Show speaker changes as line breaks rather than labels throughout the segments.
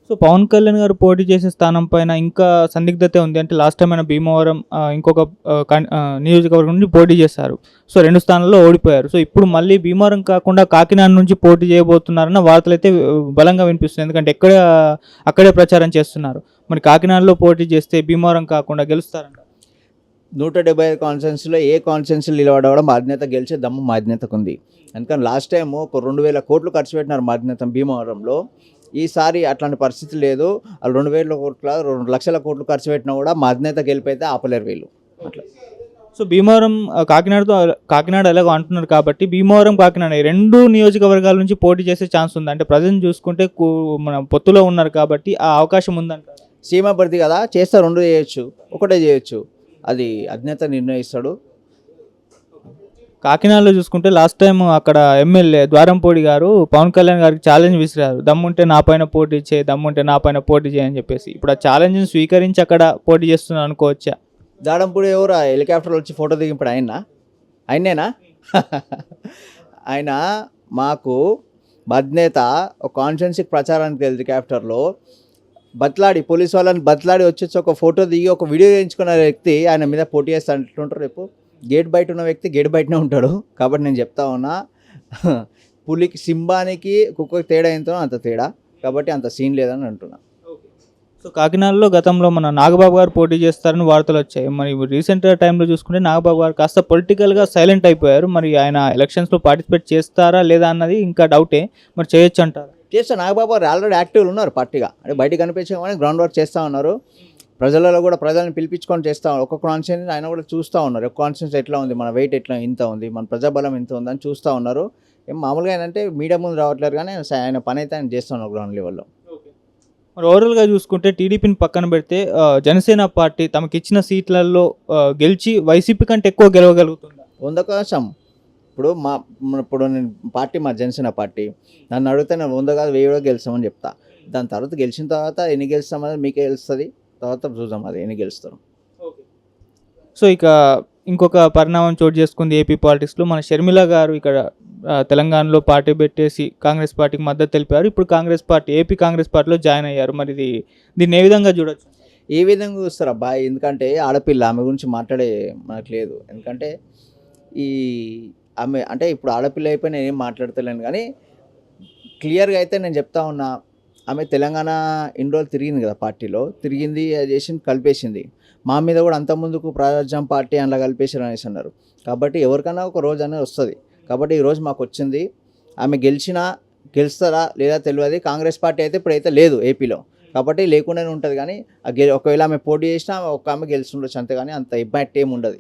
So, Pawan Kalyan గారు పోటీ చేసే స్థానం పైన ఇంకా సందిగ్ధతే ఉంది. అంటే లాస్ట్ టైమ్ ఆయన భీమవరం ఇంకొక నియోజకవర్గం నుంచి పోటీ చేశారు. సో, 2 స్థానాల్లో ఓడిపోయారు. సో, ఇప్పుడు మళ్ళీ భీమవరం కాకుండా కాకినాడ నుంచి పోటీ చేయబోతున్నారన్న వార్తలైతే బలంగా వినిపిస్తున్నాయి. ఎందుకంటే అక్కడే ప్రచారం చేస్తున్నారు. మరి కాకినాడలో పోటీ చేస్తే భీమవరం కాకుండా గెలుస్తారంట?
175 కాన్స్టిట్యున్సీలో ఏ కాన్స్టిట్యున్సీలో నిలబడడం మా అధినేత గెలిచే దమ్ము మా అధినేతకు ఉంది. అందుకని లాస్ట్ టైం ఒక 2,000 కోట్లు ఖర్చు పెట్టినారు మా అధినేత భీమవరంలో. ఈసారి అట్లాంటి పరిస్థితి లేదు. వాళ్ళు 2,000 కోట్ల 2 లక్షల కోట్లు ఖర్చు పెట్టినా కూడా మా అధినేత గెలిపైతే ఆపలేరు వీళ్ళు అట్లా.
సో, భీమవరం కాకినాడ ఎలాగో అంటున్నారు కాబట్టి భీమవరం, కాకినాడ ఈ 2 నియోజకవర్గాల నుంచి పోటీ చేసే ఛాన్స్ ఉంది. అంటే ప్రజెంట్ చూసుకుంటే మన పొత్తులో ఉన్నారు కాబట్టి ఆ అవకాశం ఉందంటారు.
సీమ భర్తీ కదా చేస్తే 2 చేయొచ్చు, ఒకటే చేయొచ్చు. అది అధినేత నిర్ణయిస్తాడు.
కాకినాడలో చూసుకుంటే లాస్ట్ టైం అక్కడ ఎమ్మెల్యే ద్వారంపూడి గారు పవన్ కళ్యాణ్ గారికి ఛాలెంజ్ విసిరారు. దమ్ముంటే నా పైన పోటీ చేయి, దమ్ముంటే నా పైన పోటీ చేయని చెప్పేసి. ఇప్పుడు ఆ ఛాలెంజ్ని స్వీకరించి అక్కడ పోటీ చేస్తున్నారు అనుకోవచ్చా?
దాడంపూడి ఎవరు హెలికాప్టర్లో వచ్చి ఫోటో దిగినప్పుడు ఆయనేనా ఆయన మాకు అధినేత ఒక కాన్స్టిట్యున్సీకి ప్రచారానికి హెలికాప్టర్లో బతలాడి పోలీసు వాళ్ళని బతలాడి వచ్చేసి ఒక ఫోటో దిగి ఒక వీడియో చేయించుకున్న వ్యక్తి ఆయన మీద పోటీ చేస్తా అంటుంటారు. రేపు గేట్ బయట ఉన్న వ్యక్తి గేట్ బయటనే ఉంటాడు. కాబట్టి నేను చెప్తా ఉన్నా, పులికి సింబానికి కుక్కకి తేడా ఎంతో అంత తేడా, కాబట్టి అంత సీన్ లేదని అంటున్నా.
సో, కాకినాడలో గతంలో మన నాగబాబు గారు పోటీ చేస్తారని వార్తలు వచ్చాయి. మరి రీసెంట్ టైంలో చూసుకుంటే నాగబాబు గారు కాస్త పొలిటికల్గా సైలెంట్ అయిపోయారు. మరి ఆయన ఎలక్షన్స్లో పార్టిసిపేట్ చేస్తారా లేదా అన్నది ఇంకా డౌటే. మరి చేయొచ్చు అంటారు?
చేస్తా. నాగబాబు గారు ఆల్రెడీ యాక్టివ్లు ఉన్నారు పార్టీగా. అంటే బయటకు కనిపించగానే గ్రౌండ్ వర్క్ చేస్తూ ఉన్నారు. ప్రజలలో కూడా ప్రజలను పిలిపించుకొని చేస్తూ ఉన్నారు. ఒక్కొక్క కాన్స్టిట్యూన్సీ ఆయన కూడా చూస్తూ ఉన్నారు. ఒక కాన్స్టిట్యూన్సీ ఎట్లా ఉంది, మన వెయిట్ ఎట్లా ఇంత ఉంది, మన ప్రజాబలం ఇంత ఉంది అని చూస్తూ ఉన్నారు. ఏం మామూలుగా ఏంటంటే మీడియా ముందు రావట్లేదు, కానీ ఆయన పని అయితే ఆయన చేస్తూ ఉన్నారు గ్రౌండ్ లెవెల్లో.
మరి ఓవరాల్గా చూసుకుంటే టీడీపీని పక్కన పెడితే జనసేన పార్టీ తమకిచ్చిన సీట్లలో గెలిచి వైసీపీ కంటే ఎక్కువ గెలవగలుగుతుందా?
100%. ఇప్పుడు నేను పార్టీ మా జనసేన పార్టీ నన్ను అడిగితే నేను 100 కాదు 1000 కూడా గెలుస్తామని చెప్తా. దాని తర్వాత గెలిచిన తర్వాత ఎన్ని గెలుస్తామని మీకే తెలుస్తుంది. తర్వాత చూద్దాం అది ఎన్ని గెలుస్తారు.
సో, ఇక ఇంకొక పరిణామం చోటు చేసుకుంది ఏపీ పాలిటిక్స్లో. మన షర్మిల గారు ఇక్కడ తెలంగాణలో పార్టీ పెట్టేసి కాంగ్రెస్ పార్టీకి మద్దతు తెలిపారు. ఇప్పుడు ఏపీ కాంగ్రెస్ పార్టీలో జాయిన్ అయ్యారు. మరి దీన్ని ఏ విధంగా చూడొచ్చు?
ఏ విధంగా చూస్తారు అబ్బాయి? ఎందుకంటే ఆడపిల్ల, ఆమె గురించి మాట్లాడే మనకు లేదు. ఎందుకంటే ఆమె అంటే ఇప్పుడు ఆడపిల్ల అయిపోయి నేను ఏం మాట్లాడతలేను, కానీ క్లియర్గా అయితే నేను చెప్తా ఉన్నా, ఆమె తెలంగాణ ఇన్ని రోజులు తిరిగింది కదా, పార్టీలో తిరిగింది, అది చేసింది, కలిపేసింది. మా మీద కూడా అంతకుముందుకు ప్రజారాజ్యం పార్టీ అందులో కలిపేసారు అనేసి అన్నారు. కాబట్టి ఎవరికైనా ఒక రోజు అనేది వస్తుంది. కాబట్టి ఈరోజు మాకు వచ్చింది. ఆమె గెలుస్తారా లేదా తెలియదు. కాంగ్రెస్ పార్టీ అయితే ఇప్పుడైతే లేదు ఏపీలో, కాబట్టి లేకుండానే ఉంటుంది. కానీ ఒకవేళ ఆమె పోటీ చేసినా ఒక ఆమె గెలుస్తుండొచ్చు, అంతేగాని అంత ఇంపాక్ట్ ఏమి ఉండదు.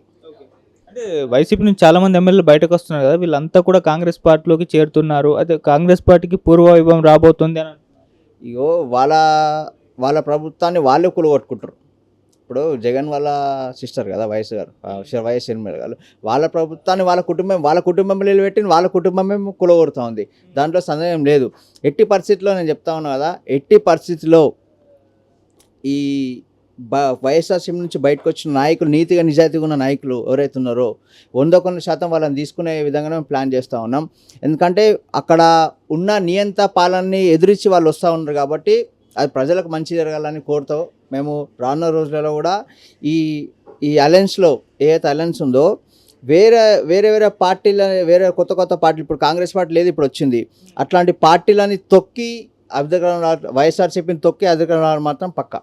అంటే వైసీపీ నుంచి చాలామంది ఎమ్మెల్యేలు బయటకు వస్తున్నారు కదా, వీళ్ళంతా కూడా కాంగ్రెస్ పార్టీలోకి చేరుతున్నారు. అదే కాంగ్రెస్ పార్టీకి పూర్వవైభవం రాబోతుంది అని.
ఇగో వాళ్ళ ప్రభుత్వాన్ని వాళ్ళే కూలగొట్టుకుంటారు. ఇప్పుడు జగన్ వాళ్ళ సిస్టర్ కదా వైఎస్ గారు, వైఎస్ షర్మిల గారు, వాళ్ళ ప్రభుత్వాన్ని వాళ్ళ కుటుంబం నిలబెట్టి వాళ్ళ కుటుంబమే కూలగొడుతూ ఉంది. దాంట్లో సందేహం లేదు. ఎట్టి పరిస్థితిలో నేను చెప్తా ఉన్నా కదా, ఎట్టి పరిస్థితిలో ఈ వైఎస్ఆర్సీపీ నుంచి బయటకు వచ్చిన నాయకులు, నీతిగా నిజాయితీగా ఉన్న నాయకులు ఎవరైతే ఉన్నారో 100% వాళ్ళని తీసుకునే విధంగానే మేము ప్లాన్ చేస్తూ ఉన్నాం. ఎందుకంటే అక్కడ ఉన్న నియంత పాలనని ఎదురించి వాళ్ళు వస్తూ ఉన్నారు. కాబట్టి అది ప్రజలకు మంచి జరగాలని కోరుతూ మేము రానున్న రోజులలో కూడా ఈ అలయన్స్లో ఏదైతే అలయన్స్ ఉందో వేరే పార్టీల కొత్త పార్టీలు, ఇప్పుడు కాంగ్రెస్ పార్టీ లేదు, ఇప్పుడు వచ్చింది, అట్లాంటి పార్టీలని తొక్కి వైఎస్ఆర్సీపీని తొక్కి అధికారంలో మాత్రం పక్కా.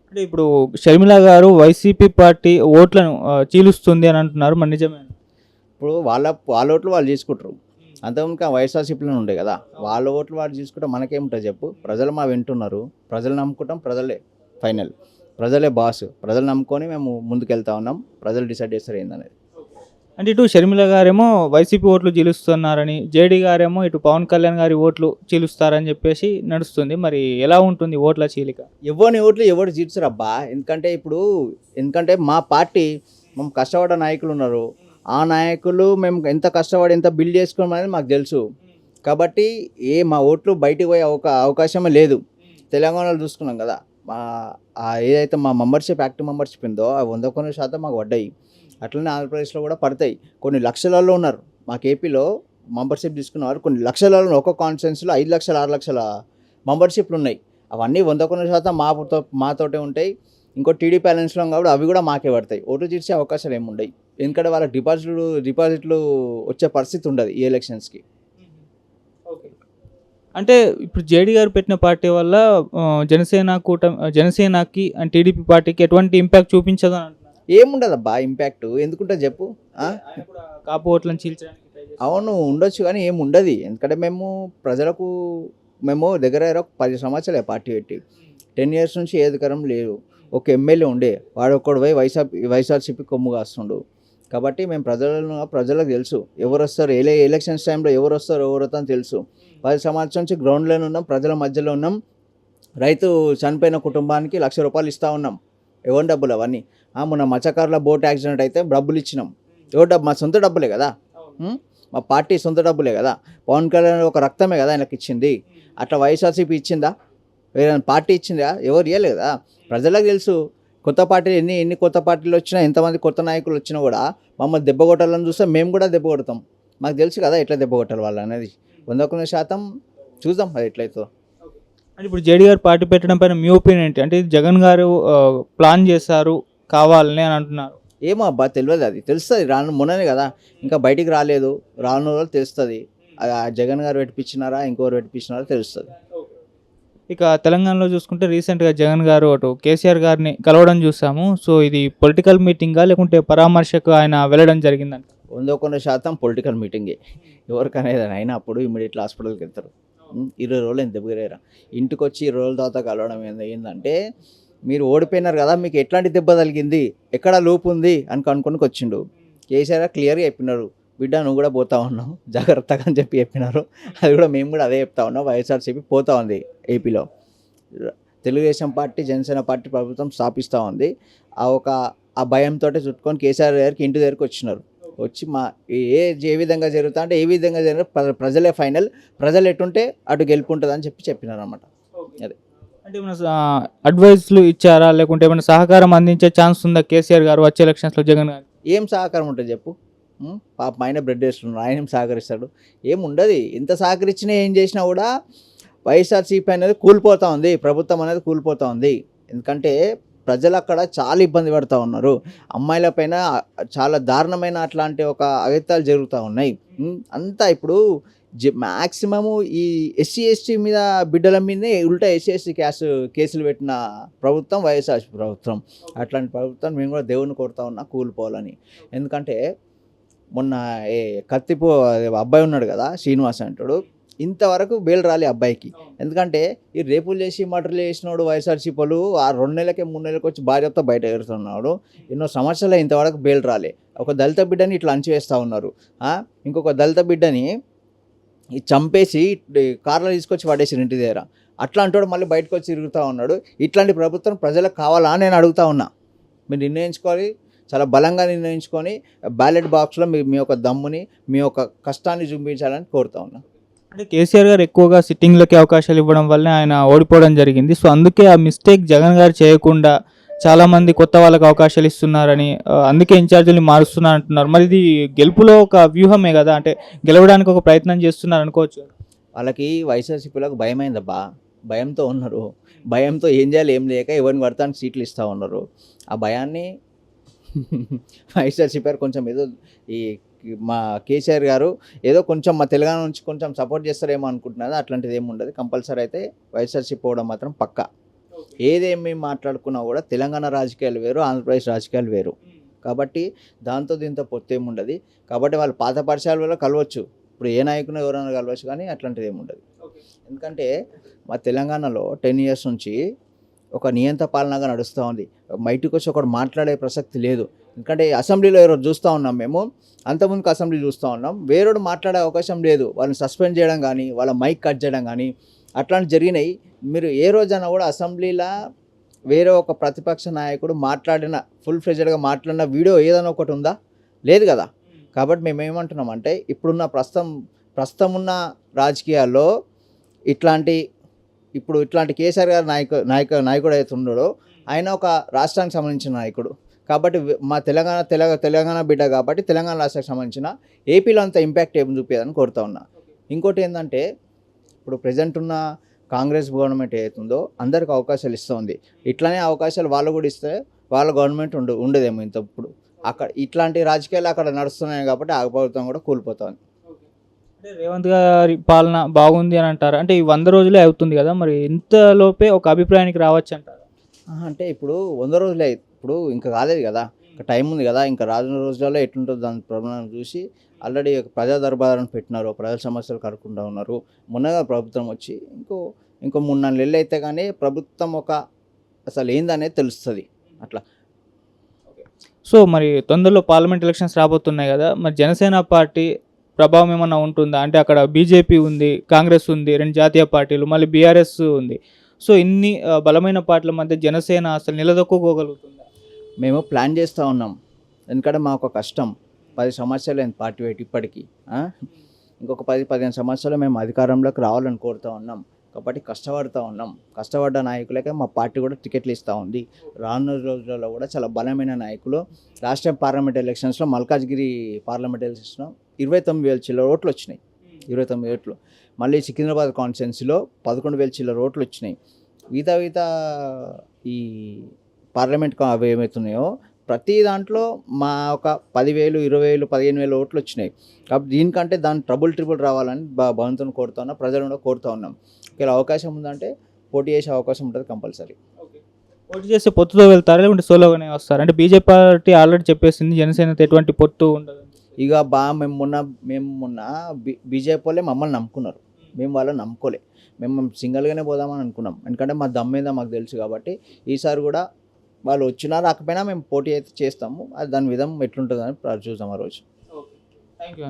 అంటే ఇప్పుడు షర్మిల గారు వైసీపీ పార్టీ ఓట్లను చీలుస్తుంది అని అంటున్నారు, మరి నిజమే?
ఇప్పుడు వాళ్ళ ఓట్లు వాళ్ళు తీసుకుంటారు. అంతకుముందు వైఎస్ఆర్సీపీలో ఉండే కదా, వాళ్ళ ఓట్లు వాళ్ళు తీసుకుంటే మనకేముంటుంది చెప్పు? ప్రజలు మా వింటున్నారు, ప్రజలు నమ్ముకుంటాం, ప్రజలే ఫైనల్, ప్రజలే బాస్. ప్రజలు నమ్ముకొని మేము ముందుకెళ్తా ఉన్నాం. ప్రజలు డిసైడ్ చేస్తారు ఏందనేది.
అంటే ఇటు షర్మిల గారేమో వైసీపీ ఓట్లు చీలుస్తున్నారని, జేడీ గారేమో ఇటు పవన్ కళ్యాణ్ గారి ఓట్లు చీలుస్తారని చెప్పేసి నడుస్తుంది. మరి ఎలా ఉంటుంది ఓట్ల చీలిక?
ఎవరిని ఓట్లు ఎవరు చీల్చరు అబ్బా. ఎందుకంటే మా పార్టీ, మేము కష్టపడ్డ నాయకులు ఉన్నారు. ఆ నాయకులు మేము ఎంత కష్టపడి ఎంత బిల్డ్ చేసుకోమనేది మాకు తెలుసు. కాబట్టి మా ఓట్లు బయటికి పోయే అవకాశమే లేదు. తెలంగాణలో చూసుకున్నాం కదా, ఏదైతే మా యాక్టివ్ మెంబర్షిప్ ఉందో ఆ 100% మాకు పడ్డాయి. అట్లనే ఆంధ్రప్రదేశ్లో కూడా పడతాయి. కొన్ని లక్షలలో ఉన్నారు. మాకు ఏపీలో మెంబర్షిప్ తీసుకున్నవారు కొన్ని లక్షలలో, ఒక్కొక్క కాన్స్టిట్యున్సీలో 5 లక్షల 6 లక్షల మెంబర్షిప్లు ఉన్నాయి. అవన్నీ 100% మాతోటే ఉంటాయి. ఇంకో టీడీపీ అలయన్స్లో కాబట్టి అవి కూడా మాకే పడతాయి. ఓట్లు చీల్చే అవకాశాలు ఏమి ఉండవు. ఎందుకంటే వాళ్ళ డిపాజిట్లు వచ్చే పరిస్థితి ఉండదు ఈ ఎలక్షన్స్కి.
అంటే ఇప్పుడు జేడీ గారు పెట్టిన పార్టీ వల్ల జనసేనకి అండ్ టీడీపీ పార్టీకి ఎటువంటి ఇంపాక్ట్ చూపించదు అని అంటున్నారు.
ఏముండదబ్బా ఇంపాక్ట్, ఎందుకుంటే చెప్పు.
కాపు ఓట్లను చీల్చడానికి try చేస్తారు.
అవును ఉండొచ్చు కానీ ఏమి ఉండదు. ఎందుకంటే మేము దగ్గర 10 సంవత్సరాలే పార్టీ పెట్టి 10 years నుంచి ఏ అధికారం లేదు. ఒక ఎమ్మెల్యే ఉండే వాడు ఒక్కడు పోయి వైఎస్ఆర్సీపీ కొమ్ము కాస్తుండు. కాబట్టి మేము ప్రజలకు తెలుసు ఎవరు వస్తారు, ఎలక్షన్స్ టైంలో ఎవరు వస్తారు ఎవరు వస్తారని తెలుసు. 10 సంవత్సరాల నుంచి గ్రౌండ్లోనే ఉన్నాం, ప్రజల మధ్యలో ఉన్నాం. రైతు చనిపోయిన కుటుంబానికి ₹1,00,000 ఇస్తూ ఉన్నాం. ఎవరి డబ్బులు అవన్నీ? మొన్న మత్స్యకారుల బోట్ యాక్సిడెంట్ అయితే డబ్బులు ఇచ్చినాం. ఎవరి డబ్బు? మా సొంత డబ్బులే కదా, మా పార్టీ సొంత డబ్బులే కదా. పవన్ కళ్యాణ్ ఒక రక్తమే కదా ఆయనకి ఇచ్చింది. అట్లా వైఎస్ఆర్సీపీ ఇచ్చిందా? వేరే పార్టీ ఇచ్చిందా? ఎవరు ఇవ్వలేదు కదా. ప్రజలకు తెలుసు. కొత్త పార్టీలు ఎన్ని కొత్త పార్టీలు వచ్చినా, ఎంతమంది కొత్త నాయకులు వచ్చినా కూడా మమ్మల్ని దెబ్బ కొట్టాలని చూస్తే మేము కూడా దెబ్బ కొడతాం. మాకు తెలుసు కదా ఎట్లా దెబ్బ కొట్టాలి వాళ్ళు అనేది. 100% చూద్దాం అది ఎట్లయితుందో.
అంటే ఇప్పుడు జేడీ గారు పార్టీ పెట్టడం పైన మీ ఒపీనియన్ ఏంటి? అంటే ఇది జగన్ గారు ప్లాన్ చేశారు కావాలని అని అంటున్నారు.
ఏమో అబ్బా తెలియదు, అది తెలుస్తుంది మొన్ననే కదా, ఇంకా బయటికి రాలేదు. రాను రోజులు తెలుస్తుంది. జగన్ గారు పెట్టిపించినారా ఇంకోరు పెట్టిపించినారా తెలుస్తుంది.
ఇక తెలంగాణలో చూసుకుంటే రీసెంట్గా జగన్ గారు అటు కేసీఆర్ గారిని కలవడం చూసాము. సో ఇది పొలిటికల్ మీటింగా లేకుంటే పరామర్శకు ఆయన వెళ్ళడం జరిగిందంట?
100% పొలిటికల్ మీటింగే. ఎవరికనేది అయినా అప్పుడు ఇమీడియట్లీ హాస్పిటల్కి వెళ్తారు. 20 రోజులు ఎంత దెబ్బతిరేరా, ఇంటికి వచ్చి 20 రోజుల తర్వాత కలవడం ఏంటంటే మీరు ఓడిపోయినారు కదా, మీకు ఎట్లాంటి దెబ్బ తగిలింది, ఎక్కడ లోపు ఉంది అని కనుక్కొని వచ్చిండు. కేసీఆర్ క్లియర్గా చెప్పినారు, బిడ్డ నువ్వు కూడా పోతా ఉన్నావు జాగ్రత్తగా అని చెప్పినారు. అది కూడా మేము కూడా అదే చెప్తా ఉన్నాం. వైఎస్ఆర్సీపీ పోతా ఉంది ఏపీలో. తెలుగుదేశం పార్టీ జనసేన పార్టీ ప్రభుత్వం స్థాపిస్తూ ఉంది. ఆ భయంతో చుట్టుకొని కేసీఆర్ గారికి ఇంటి దగ్గరికి వచ్చినారు. వచ్చి ఏ విధంగా జరుగుతా అంటే ఏ విధంగా జరిగిన ప్రజలే ఫైనల్, ప్రజలు ఎటుంటే అటు గెలుపుంటుంది అని చెప్పినారు అన్నమాట. అదే
అంటే ఏమైనా అడ్వైస్లు ఇచ్చారా లేకుంటే ఏమైనా సహకారం అందించే ఛాన్స్ ఉందా కేసీఆర్ గారు వచ్చే ఎలక్షన్స్లో జగన్ గారు?
ఏం సహకారం ఉంటుంది చెప్పు? పాప ఆయన బ్రెడ్ వేస్తున్నారు, ఆయన ఏం సహకరిస్తాడు? ఏముండదు. ఇంత సహకరించినా ఏం చేసినా కూడా వైఎస్ఆర్సీపీ అనేది కూలిపోతూ ఉంది, ప్రభుత్వం అనేది కూలిపోతూ ఉంది. ఎందుకంటే ప్రజలు అక్కడ చాలా ఇబ్బంది పడుతూ ఉన్నారు. అమ్మాయిల పైన చాలా దారుణమైన అట్లాంటి ఒక అగత్యాలు జరుగుతూ ఉన్నాయి. అంతా ఇప్పుడు మ్యాక్సిమము ఈ ఎస్సీ ఎస్టీ మీద బిడ్డల మీదనే ఉల్టా ఎస్సీ ఎస్టీ కేసులు పెట్టిన ప్రభుత్వం వైఎస్ఆర్ ప్రభుత్వం. అట్లాంటి ప్రభుత్వం మేము కూడా దేవుని కోరుతా ఉన్నా కూలిపోవాలని. ఎందుకంటే మొన్న కత్తిపో అబ్బాయి ఉన్నాడు కదా శ్రీనివాస్ అంటాడు, ఇంతవరకు బెయిల్ రాలే అబ్బాయికి. ఎందుకంటే ఈ రేపులు చేసి మర్డర్లు చేసినాడు వైఎస్ఆర్సీపీలు 2 నెలలకి 3 నెలలకు వచ్చి భార్యతో బయట ఎగురుతున్నాడు. ఎన్నో సంవత్సరాలు ఇంతవరకు బెయిల్ రాలే. ఒక దళిత బిడ్డని ఇట్లా అంచివేస్తూ ఉన్నారు. ఇంకొక దళిత బిడ్డని చంపేసి కార్లో తీసుకొచ్చి పడేసి ఇంటి దగ్గర. అట్లా అంటాడు మళ్ళీ బయటకు వచ్చి తిరుగుతూ ఉన్నాడు. ఇట్లాంటి ప్రభుత్వం ప్రజలకు కావాలా అని నేను అడుగుతా ఉన్నా. మీరు నిర్ణయించుకోవాలి, చాలా బలంగా నిర్ణయించుకొని బ్యాలెట్ బాక్స్లో మీ యొక్క దమ్ముని, మీ యొక్క కష్టాన్ని చూపించాలని కోరుతా ఉన్నా.
అంటే కేసీఆర్ గారు ఎక్కువగా సిట్టింగ్లకి అవకాశాలు ఇవ్వడం వల్లే ఆయన ఓడిపోవడం జరిగింది. సో అందుకే ఆ మిస్టేక్ జగన్ గారు చేయకుండా చాలామంది కొత్త వాళ్ళకి అవకాశాలు ఇస్తున్నారని, అందుకే ఇన్ఛార్జీలు మారుస్తున్నారు అంటున్నారు. మరి ఇది గెలుపులో ఒక వ్యూహమే కదా, అంటే గెలవడానికి ఒక ప్రయత్నం చేస్తున్నారు అనుకోవచ్చు.
వాళ్ళకి వైఎస్ఆర్సీపీలకు భయమైందబ్బా, భయంతో ఉన్నారు. భయంతో ఏం చేయాలి ఏం లేక ఎవరిని పడతానికి సీట్లు ఇస్తూ ఉన్నారు. ఆ భయాన్ని వైఎస్ఆర్సీపీ కొంచెం ఏదో మా కేసీఆర్ గారు ఏదో కొంచెం మా తెలంగాణ నుంచి కొంచెం సపోర్ట్ చేస్తారేమో అనుకుంటున్నారు. అట్లాంటిది ఏమి ఉండదు. కంపల్సరీ అయితే వైఎస్ఆర్సీపీ పోవడం మాత్రం పక్కా. ఏదేమి మాట్లాడుకున్నా కూడా తెలంగాణ రాజకీయాలు వేరు, ఆంధ్రప్రదేశ్ రాజకీయాలు వేరు. కాబట్టి దాంతో దీంతో పొత్తేమి ఉండదు. కాబట్టి వాళ్ళు పాత పరిచయాల వల్ల కలవచ్చు, ఇప్పుడు ఏ నాయకుని ఎవరైనా కలవచ్చు, కానీ అట్లాంటిది ఏమి ఉండదు. ఎందుకంటే మా తెలంగాణలో 10 years నుంచి ఒక నియంత్ర పాలనగా నడుస్తూ ఉంది. బయటకు వచ్చి ఒకటి మాట్లాడే ప్రసక్తి లేదు. ఎందుకంటే అసెంబ్లీలో ఈరోజు చూస్తూ ఉన్నాం, మేము అంతకుముందుకు అసెంబ్లీ చూస్తూ ఉన్నాం, వేరేడు మాట్లాడే అవకాశం లేదు. వాళ్ళని సస్పెండ్ చేయడం కానీ, వాళ్ళ మైక్ కట్ చేయడం కానీ అట్లాంటి జరిగినాయి. మీరు ఏ రోజైనా కూడా అసెంబ్లీలో వేరే ఒక ప్రతిపక్ష నాయకుడు మాట్లాడిన ఫుల్ ఫ్లెడ్జ్డ్గా మాట్లాడిన వీడియో ఏదైనా ఒకటి ఉందా? లేదు కదా. కాబట్టి మేము ఏమంటున్నామంటే ఇప్పుడున్న ప్రస్తుతం ఉన్న రాజకీయాల్లో ఇట్లాంటి కేసీఆర్ గారు నాయకుడు అయితే ఉన్నాడో ఆయన ఒక రాష్ట్రానికి సంబంధించిన నాయకుడు. కాబట్టి మా తెలంగాణ బిడ్డ కాబట్టి తెలంగాణ రాష్ట్రానికి సంబంధించిన ఏపీలో అంత ఇంపాక్ట్ ఏమి చూపేదని కోరుతా ఉన్నా. ఇంకోటి ఏంటంటే ఇప్పుడు ప్రజెంట్ ఉన్న కాంగ్రెస్ గవర్నమెంట్ ఏదైతుందో అందరికి అవకాశాలు ఇస్తుంది. ఇట్లానే అవకాశాలు వాళ్ళు కూడా ఇస్తే వాళ్ళ గవర్నమెంట్ ఉండదేమో ఇంత ఇప్పుడు. అక్కడ ఇట్లాంటి రాజకీయాలు అక్కడ నడుస్తున్నాయి కాబట్టి ఆ ప్రభుత్వం కూడా కూలిపోతుంది.
అంటే రేవంత్ గారి పాలన బాగుంది అని అంటారు. అంటే ఈ 100 రోజులే అవుతుంది కదా, మరి ఇంతలోపే ఒక అభిప్రాయానికి రావచ్చు అంటారు.
అంటే ఇప్పుడు 100 రోజులే ఇప్పుడు ఇంకా కాలేదు కదా, ఇంకా టైం ఉంది కదా, ఇంకా రానున్న రోజులలో ఎట్లుంటుందో దాని ప్రభావం చూసి ఆల్రెడీ ప్రజా దర్బారాన్ని పెట్టినారు, ప్రజల సమస్యలు కనుక్కుంటూ ఉన్నారు. మొన్నగా ప్రభుత్వం వచ్చి ఇంకో 3-4 నెలలు అయితే కానీ ప్రభుత్వం అసలు ఏందనేది తెలుస్తుంది అట్లా.
సో మరి తొందరలో పార్లమెంట్ ఎలక్షన్స్ రాబోతున్నాయి కదా, మరి జనసేన పార్టీ ప్రభావం ఏమన్నా ఉంటుందా? అంటే అక్కడ బీజేపీ ఉంది, కాంగ్రెస్ ఉంది, 2 జాతీయ పార్టీలు, మళ్ళీ బీఆర్ఎస్ ఉంది. సో ఇన్ని బలమైన పార్టీల మధ్య జనసేన అసలు నిలదొక్కుకోగలుగుతుందా?
మేము ప్లాన్ చేస్తూ ఉన్నాం, ఎందుకంటే మాకు కష్టం 10 సంవత్సరాలు అయింది పార్టీ పెట్టి ఇప్పటికీ. ఇంకొక 10-15 సంవత్సరాలు మేము అధికారంలోకి రావాలని కోరుతూ ఉన్నాం కాబట్టి కష్టపడుతూ ఉన్నాం. కష్టపడ్డ నాయకులకే మా పార్టీ కూడా టికెట్లు ఇస్తూ ఉంది. రానున్న రోజులలో కూడా చాలా బలమైన నాయకులు. లాస్ట్ టైం పార్లమెంట్ ఎలక్షన్స్లో మల్కాజ్గిరి పార్లమెంట్ ఎలక్షన్స్లో 29,000 చిల్లర ఓట్లు వచ్చినాయి. 29 ఓట్లు. మళ్ళీ సికింద్రాబాద్ కాన్స్టిట్యున్సీలో 11,000 చిల్లర ఓట్లు వచ్చినాయి. మిగతా ఈ పార్లమెంట్ అవి ఏమవుతున్నాయో ప్రతి దాంట్లో మా ఒక 10,000, 20,000, 15,000 ఓట్లు వచ్చినాయి. కాబట్టి దీనికంటే దాని ట్రిపుల్ రావాలని భగవంతుని కోరుతా ఉన్నా, ప్రజలను కూడా కోరుతూ ఉన్నాం. ఇలా అవకాశం ఉందంటే పోటీ చేసే అవకాశం ఉంటుంది కంపల్సరీ.
పోటీ చేస్తే పొత్తుతో వెళ్తారా లేకుంటే సోలోగానే వస్తారు? అంటే బీజేపీ పార్టీ ఆల్రెడీ చెప్పేసింది జనసేనతో ఎటువంటి పొత్తు ఉండదు.
ఇక మేము మొన్న బీజేపీ వాళ్ళే మమ్మల్ని నమ్ముకున్నారు, మేము వాళ్ళని నమ్ముకోలే. మేము సింగిల్గానే పోదామని అనుకున్నాం, ఎందుకంటే మా దమ్మేదో మాకు తెలుసు కాబట్టి. ఈసారి కూడా వాళ్ళు వచ్చినా రాకపోయినా మేము పోటీ అయితే చేస్తాము. అది దాని విధం ఎట్లుంటుందని చూద్దాం ఆ రోజు.
Thank you.